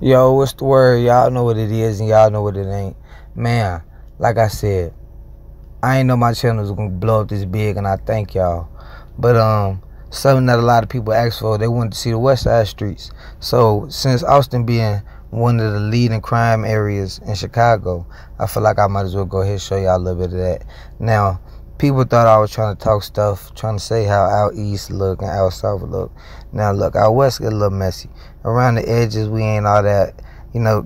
Yo, what's the word? Y'all know what it is and y'all know what it ain't. Man, like I said, I ain't know my channel was gonna blow up this big, and I thank y'all. But something that a lot of people asked for, they wanted to see the West Side streets. So since Austin being one of the leading crime areas in Chicago, I feel like I might as well go ahead and show y'all a little bit of that. Now, people thought I was trying to talk stuff, trying to say how out east look and out south look. Now look, out west get a little messy. Around the edges, we ain't all that,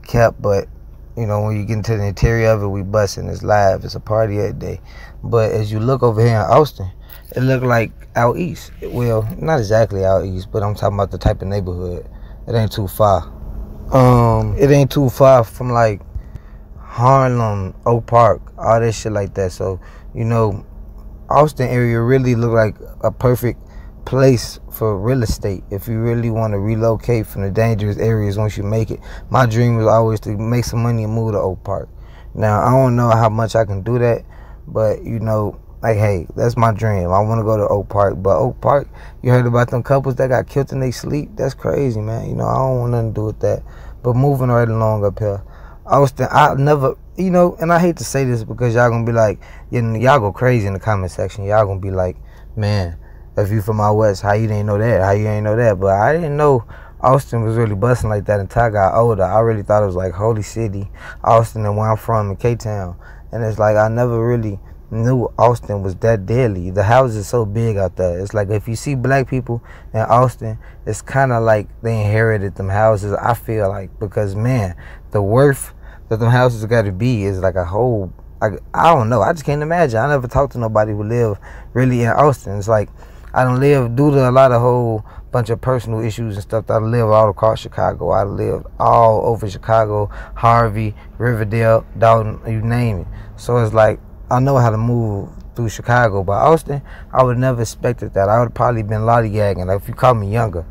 kept, but when you get into the interior of it, we busting. It's live. It's a party every day. But as you look over here in Austin, it look like out east. Well, not exactly out east, but I'm talking about the type of neighborhood. It ain't too far. It ain't too far from like Harlem, Oak Park, all that shit like that. So, Austin area really look like a perfect place for real estate if you really want to relocate from the dangerous areas once you make it. My dream was always to make some money and move to Oak Park. Now, I don't know how much I can do that, but like, hey, that's my dream. I want to go to Oak Park, but Oak Park, you heard about them couples that got killed in their sleep? That's crazy, man. I don't want nothing to do with that. But moving right along up here, Austin, I never, and I hate to say this because y'all gonna be like, y'all go crazy in the comment section. Y'all gonna be like, man, if you from out west, how you didn't know that? How you ain't know that? But I didn't know Austin was really busting like that until I got older. I really thought it was like Holy City, Austin, and where I'm from in K-Town. And it's like I never really knew Austin was that deadly. The houses is so big out there. It's like if you see black people in Austin, it's kind of like they inherited them houses, I feel like, because, man, the worth that them houses got to be is like a whole, I don't know. I just can't imagine. I never talked to nobody who live really in Austin. It's like I don't live due to a lot of whole bunch of personal issues and stuff. I live all across Chicago. I lived all over Chicago, Harvey, Riverdale, Dalton, you name it. So it's like I know how to move through Chicago, but Austin, I would never expected that. I would probably been lollygagging. Like if you call me younger,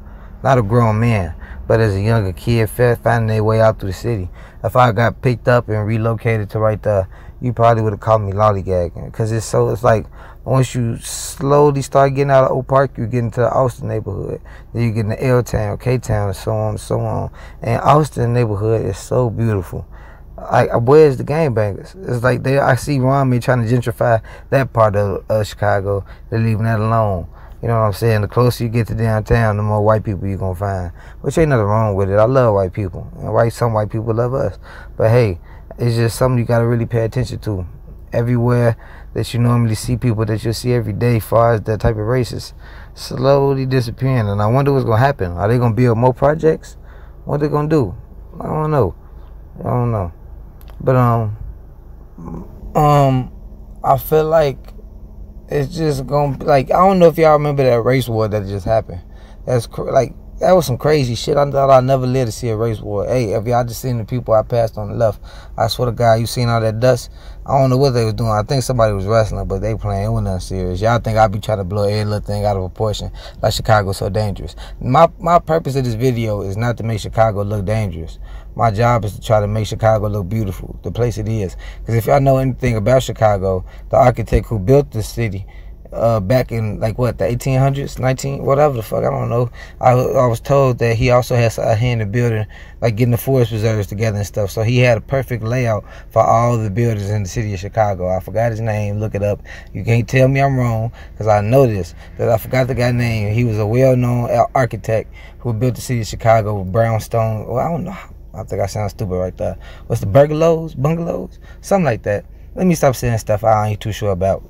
not a grown man, but as a younger kid, finding their way out through the city. If I got picked up and relocated to right there, you probably would have called me lollygagging. Because it's like once you slowly start getting out of Oak Park, you get into the Austin neighborhood. Then you get into L-Town, K-Town, and so on and so on. And Austin neighborhood is so beautiful. Like, where's the gangbangers? It's like I see Romney trying to gentrify that part of Chicago. They're leaving that alone. You know what I'm saying? The closer you get to downtown, the more white people you're going to find. Which ain't nothing wrong with it. I love white people. And some white people love us. But hey, it's just something you got to really pay attention to. Everywhere that you normally see people that you'll see every day, as far as that type of races, slowly disappearing. And I wonder what's going to happen. Are they going to build more projects? What they going to do? I don't know. But I feel like it's just gonna be like, I don't know if y'all remember that race war that just happened. That was some crazy shit. I thought I'd never live to see a race war. Hey, if y'all just seen the people I passed on the left, I swear to God, you seen all that dust? I don't know what they was doing. I think somebody was wrestling, but they playing. It wasn't nothing serious. Y'all think I be trying to blow every little thing out of proportion, like Chicago's so dangerous. My purpose of this video is not to make Chicago look dangerous. My job is to try to make Chicago look beautiful, the place it is. Because if y'all know anything about Chicago, the architect who built this city, back in the 1800s, whatever the fuck, I don't know. I was told that he also has a hand in building, like getting the forest preserves together and stuff. So he had a perfect layout for all the builders in the city of Chicago. I forgot his name. Look it up. You can't tell me I'm wrong, because I know this. That I forgot the guy's name. He was a well-known architect who built the city of Chicago with brownstone. Well, I don't know. I think I sound stupid right there. What's the bungalows? Something like that. Let me stop saying stuff I ain't too sure about.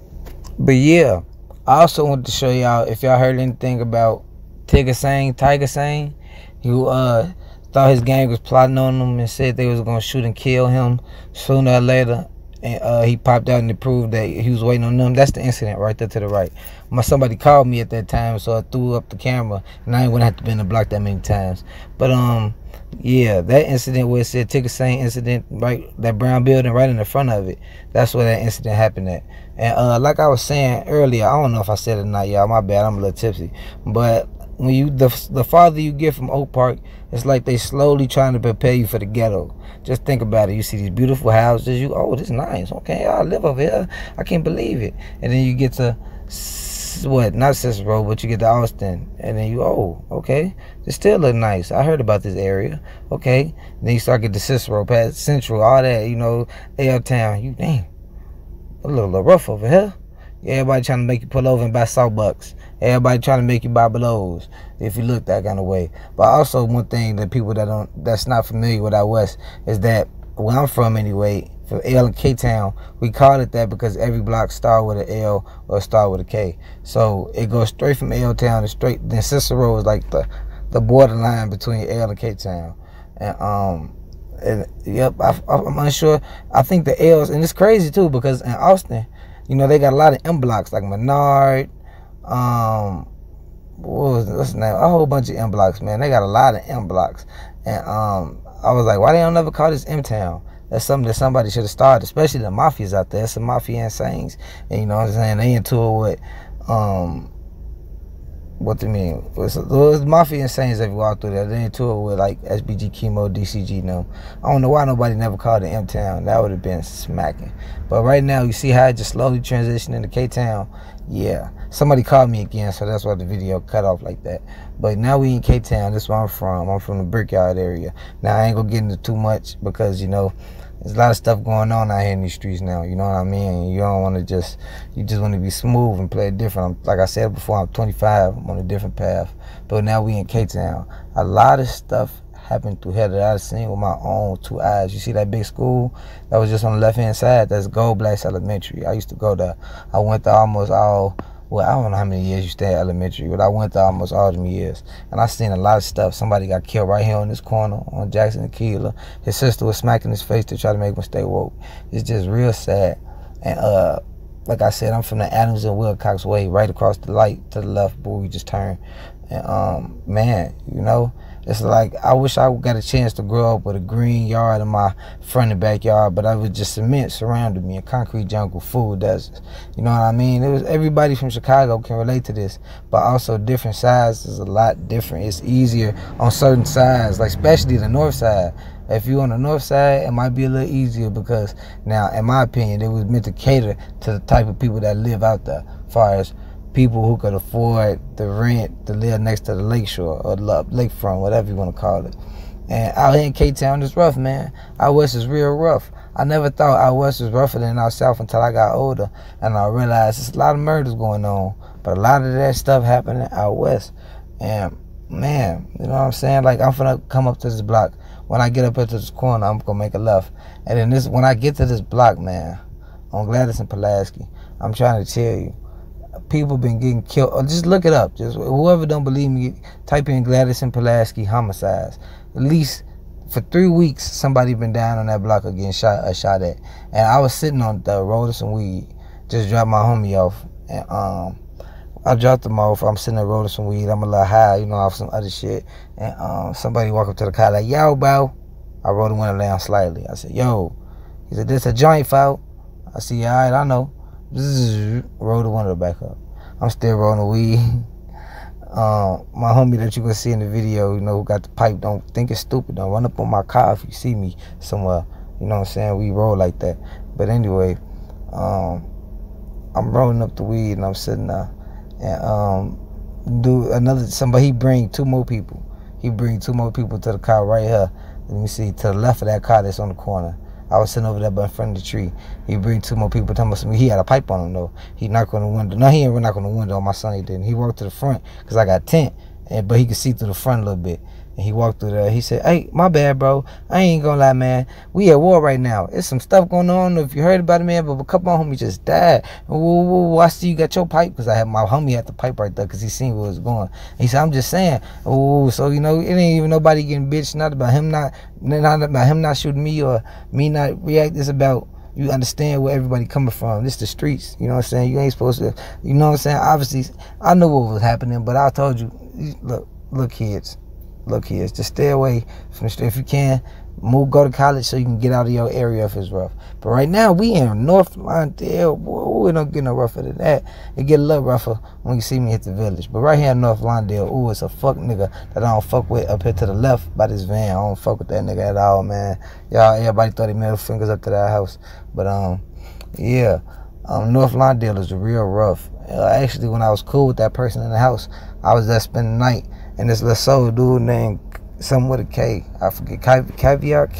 But yeah, I also wanted to show y'all, if y'all heard anything about Tiga Sane, who thought his gang was plotting on him and said they was going to shoot and kill him sooner or later. And he popped out and it proved that he was waiting on them. That's the incident right there to the right. Somebody called me at that time, so I threw up the camera, and I ain't gonna have to be in the block that many times. But yeah, that incident where it said Tiga Sane incident, right, that brown building right in the front of it, that's where that incident happened at. And like I was saying earlier, I don't know if I said it or not, y'all, my bad, I'm a little tipsy. But when you the farther you get from Oak Park, it's like they slowly trying to prepare you for the ghetto. Just think about it. You see these beautiful houses. Oh, this is nice. Okay, I live over here. I can't believe it. And then you get to not Cicero, but you get to Austin, and then you, oh, okay, it still look nice. I heard about this area, okay. Then you start getting to Cicero, past Central, all that, you know, L Town. You damn, a little rough over here. Everybody trying to make you pull over and buy Starbucks. Everybody trying to make you buy Belows if you look that kind of way. But also one thing that people that's not familiar with out west is that where I'm from anyway, for L and K Town, we call it that because every block start with an L or start with a K. So it goes straight from L Town and straight. Then Cicero is like the borderline between L and K Town. And yep, I'm unsure. I think the L's, and it's crazy too because in Austin, you know, they got a lot of M blocks like Menard, what's the name? A whole bunch of M blocks, man. They got a lot of M blocks. And I was like, why they don't never call this M Town? That's something that somebody should have started, especially the mafias out there. Some mafia and Sanes. And you know what I'm saying? They into it with what do you mean? There's mafia and Sanes that walk through there. They into it with like SBG Chemo, DCG. No, I don't know why nobody never called it M Town. That would have been smacking. But right now, you see how it just slowly transitioned into K Town. Yeah, somebody called me again, so that's why the video cut off like that. But now we in K Town. That's where I'm from. I'm from the Brickyard area. Now I ain't gonna get into too much because you know there's a lot of stuff going on out here in these streets now. You know what I mean? You don't want to you just want to be smooth and play different. Like I said before, I'm 25. I'm on a different path. But now we in K Town. A lot of stuff happened through here that I've seen with my own two eyes. You see that big school that was just on the left hand side? That's Gold Blacks Elementary. I used to go there. I went to almost all, well, I don't know how many years you stay at elementary, but I went to almost all them years. And I seen a lot of stuff. Somebody got killed right here on this corner on Jackson and Keeler. His sister was smacking his face to try to make him stay woke. It's just real sad. And like I said, I'm from the Adams and Wilcox way, right across the light to the left where we just turned. And man, you know, it's like I wish I got a chance to grow up with a green yard in my front and backyard, but I was just cement surrounded me, a concrete jungle, food deserts. You know what I mean? It was everybody from Chicago can relate to this, but also different sides is a lot different. It's easier on certain sides, like especially the north side. If you're on the north side, it might be a little easier because now, in my opinion, it was meant to cater to the type of people that live out there, as far as people who could afford the rent to live next to the lakeshore or the lakefront, whatever you want to call it. And out here in K-Town, it's rough, man. Out west is real rough. I never thought out west was rougher than out south until I got older, and I realized there's a lot of murders going on, but a lot of that stuff happening out west. And man, you know what I'm saying? Like, I'm finna come up to this block. When I get up into this corner, I'm gonna make a left. And then when I get to this block, man, on Gladys and Pulaski, I'm trying to tell you, people been getting killed. Or just look it up. Just whoever don't believe me, type in Gladys and Pulaski homicides. At least for 3 weeks, somebody been down on that block or getting shot at. And I was sitting on the road of some weed, just dropped my homie off, and I dropped him off. I'm sitting there rolling some weed. I'm a little high, you know, off some other shit. And somebody walked up to the car like, yo, bro. I rolled the window down slightly. I said, yo. He said, this a joint fault. I said, yeah, all right, I know. Roll the window back up. I'm still rolling the weed. My homie that you can see in the video, you know, who got the pipe, don't think it's stupid. Don't run up on my car if you see me somewhere. You know what I'm saying? We roll like that. But anyway, I'm rolling up the weed and I'm sitting there. And he bring two more people. He bring two more people to the car right here. Let me see, to the left of that car that's on the corner. I was sitting over there by in front of the tree. He bring two more people, talking about something. He had a pipe on him though. He knocked on the window. No, he ain't knock on the window on my son. He didn't. He walked to the front because I got tent, but he could see through the front a little bit. And he walked through there. He said, hey, my bad, bro. I ain't gonna lie, man. We at war right now. There's some stuff going on. I don't know if you heard about it, man, but a couple of homies just died. Whoa, I see you got your pipe, because I had my homie had the pipe right there because he seen where it was going. And he said, I'm just saying. Oh, so, you know, it ain't even nobody getting bitched. Not about him not shooting me or me not react. It's about you understand where everybody coming from. This the streets. You know what I'm saying? You ain't supposed to, you know what I'm saying? Obviously, I knew what was happening, but I told you, look, kids. Look, kids, just stay away from the street. If you can, go to college so you can get out of your area if it's rough. But right now, we in North Lawndale. Boy, we don't get no rougher than that. It get a little rougher when you see me hit the village. But right here in North Lawndale, ooh, it's a fuck nigga that I don't fuck with up here to the left by this van. I don't fuck with that nigga at all, man. Y'all, everybody thought he middle fingers up to that house. But, yeah. North Lawndale is real rough. Actually, when I was cool with that person in the house, I was there spending the night, and this little soul dude named something with a K. I forget, Kevlar,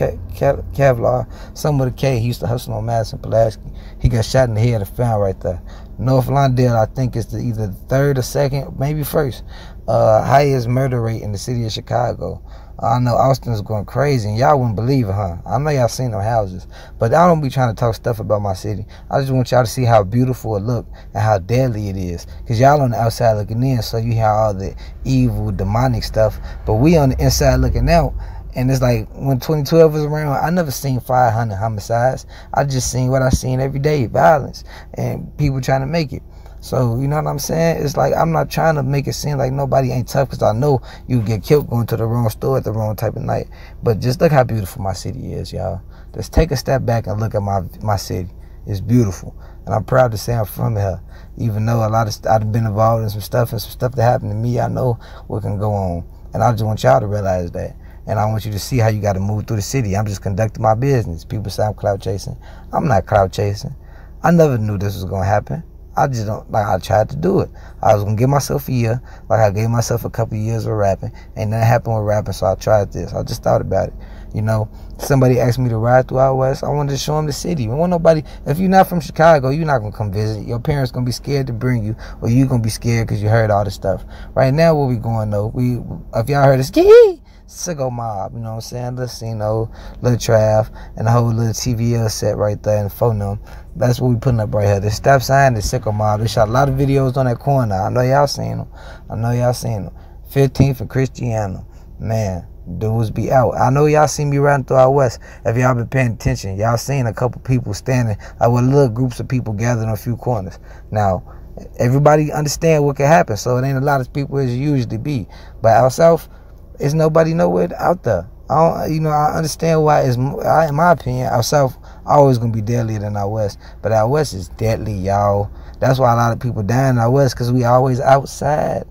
something with a K. He used to hustle on Madison Pulaski. He got shot in the head and found right there. North Lawndale, I think, is either the third or second, maybe first, highest murder rate in the city of Chicago. I know Austin's going crazy, and y'all wouldn't believe it, huh? I know y'all seen them houses, but I don't be trying to talk stuff about my city. I just want y'all to see how beautiful it look and how deadly it is, because y'all on the outside looking in, so you hear all the evil, demonic stuff, but we on the inside looking out. And it's like, when 2012 was around, I never seen 500 homicides. I just seen what I seen every day, violence, and people trying to make it. So, you know what I'm saying? It's like, I'm not trying to make it seem like nobody ain't tough, because I know you get killed going to the wrong store at the wrong type of night. But just look how beautiful my city is, y'all. Just take a step back and look at my city. It's beautiful. And I'm proud to say I'm from here. Even though I've been involved in some stuff that happened to me, I know what can go on. And I just want y'all to realize that. And I want you to see how you got to move through the city. I'm just conducting my business. People say I'm clout chasing. I'm not clout chasing. I never knew this was going to happen. I just don't, like, I tried to do it. I was going to give myself a year, like I gave myself a couple of years of rapping. And that happened with rapping, so I tried this. I just thought about it. You know, somebody asked me to ride through Outwest. I wanted to show them the city. We want nobody, if you're not from Chicago, you're not going to come visit. Your parents going to be scared to bring you, or you're going to be scared because you heard all this stuff. Right now, where we going, though, if y'all heard this, Sicko Mob, you know what I'm saying? Little Cino, Little Trav, and the whole little TVL set right there in phone. That's what we putting up right here. The stop sign is Sicko Mob. They shot a lot of videos on that corner. I know y'all seen them. 15th and Christiana. Man, dudes be out. I know y'all seen me riding through Outwest. If y'all been paying attention, y'all seen a couple people standing, like with little groups of people gathered on a few corners. Now, everybody understand what can happen, so it ain't a lot of people as it usually be. But out south, it's nobody nowhere out there. I understand why in my opinion, out south always gonna be deadlier than out west. But out west is deadly, y'all. That's why a lot of people dying out west, because we always outside.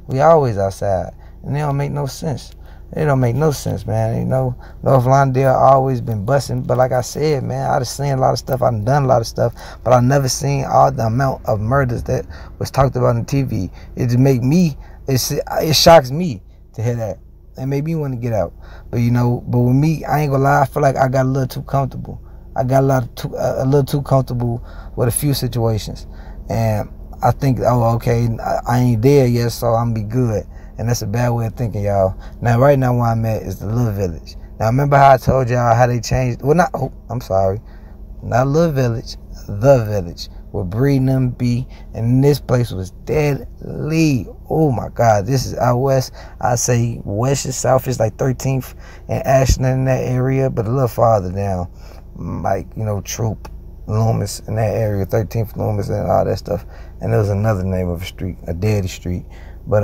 We always outside. And it don't make no sense. It don't make no sense, man. You know, North Lawndale always been busting. But like I said, man, I just seen a lot of stuff. I've done a lot of stuff. But I never seen all the amount of murders that was talked about on TV. It just make me, it shocks me to hear that. It made me want to get out. But but with me, I ain't gonna lie, I feel like I got a little too comfortable. I got a little too comfortable with a few situations. And I think, oh, okay, I ain't there yet, so I'm gonna be good. And that's a bad way of thinking, y'all. Now, right now where I'm at is the Little Village. Now, remember how I told y'all how they changed? Well, not Little Village, The Village. Where Bree and them be, and this place was deadly. Oh my God, this is out west. I say west is south is like 13th and Ashland in that area, but a little farther down, like Troop, Loomis in that area, 13th Loomis and all that stuff. And there was another name of a street, a daddy street. But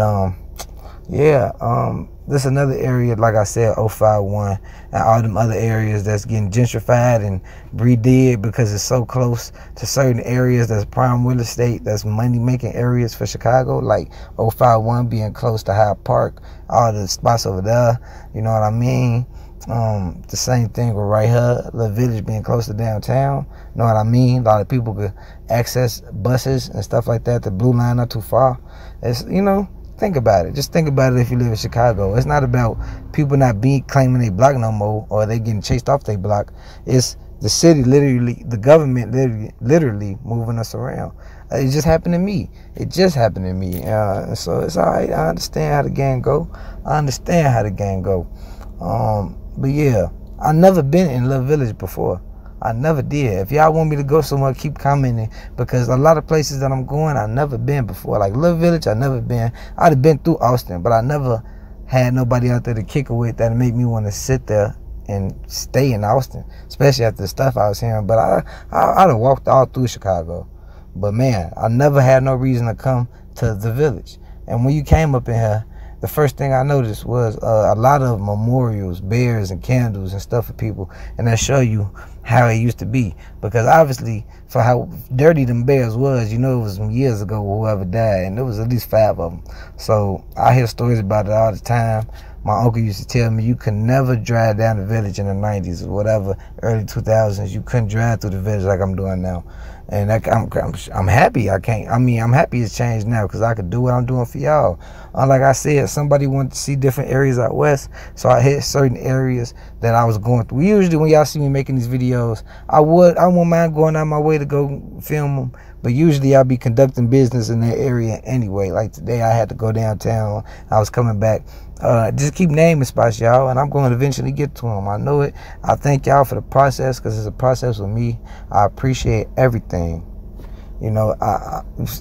this is another area, like I said, 051, and all them other areas that's getting gentrified and redid because it's so close to certain areas that's prime real estate, that's money-making areas for Chicago, like 051 being close to Hyde Park, all the spots over there, you know what I mean? The same thing with right here, the Village being close to downtown, you know what I mean? A lot of people could access buses and stuff like that. The Blue Line not too far. It's, think about it. Just think about it if you live in Chicago. It's not about people not claiming they block no more, or they getting chased off their block. It's the city the government literally moving us around. It just happened to me. So it's all right. I understand how the game go. But yeah, I never been in Little Village before. I never did. If y'all want me to go somewhere, keep commenting, because a lot of places that I'm going, I've never been before. Like Little Village, I've never been. I'd have been through Austin, but I never had nobody out there to kick it with that made me want to sit there and stay in Austin, especially after the stuff I was hearing. But I'd have walked all through Chicago. But man, I never had no reason to come to the Village. And when you came up in here, the first thing I noticed was a lot of memorials, bears and candles and stuff for people, and that show you how it used to be. Because obviously, for how dirty them bears was, it was some years ago whoever died, and there was at least 5 of them. So I hear stories about it all the time. My uncle used to tell me you could never drive down the Village in the 90s or whatever, early 2000s. You couldn't drive through the Village like I'm doing now. And I'm happy. I'm happy it's changed now because I could do what I'm doing for y'all. Like I said, somebody wanted to see different areas out west, so I hit certain areas that I was going through. Usually when y'all see me making these videos, I won't mind going out my way to go film them, but usually I'll be conducting business in that area anyway. Like today I had to go downtown. I was coming back. Just keep naming spots, y'all, and I'm going to eventually get to them. I know it. I thank y'all for the process because it's a process with me. I appreciate everything. You know,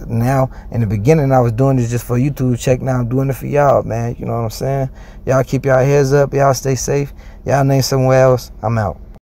now in the beginning I was doing this just for YouTube check. Now I'm doing it for y'all, man. You know what I'm saying? Y'all keep y'all heads up. Y'all stay safe. Y'all name somewhere else. I'm out.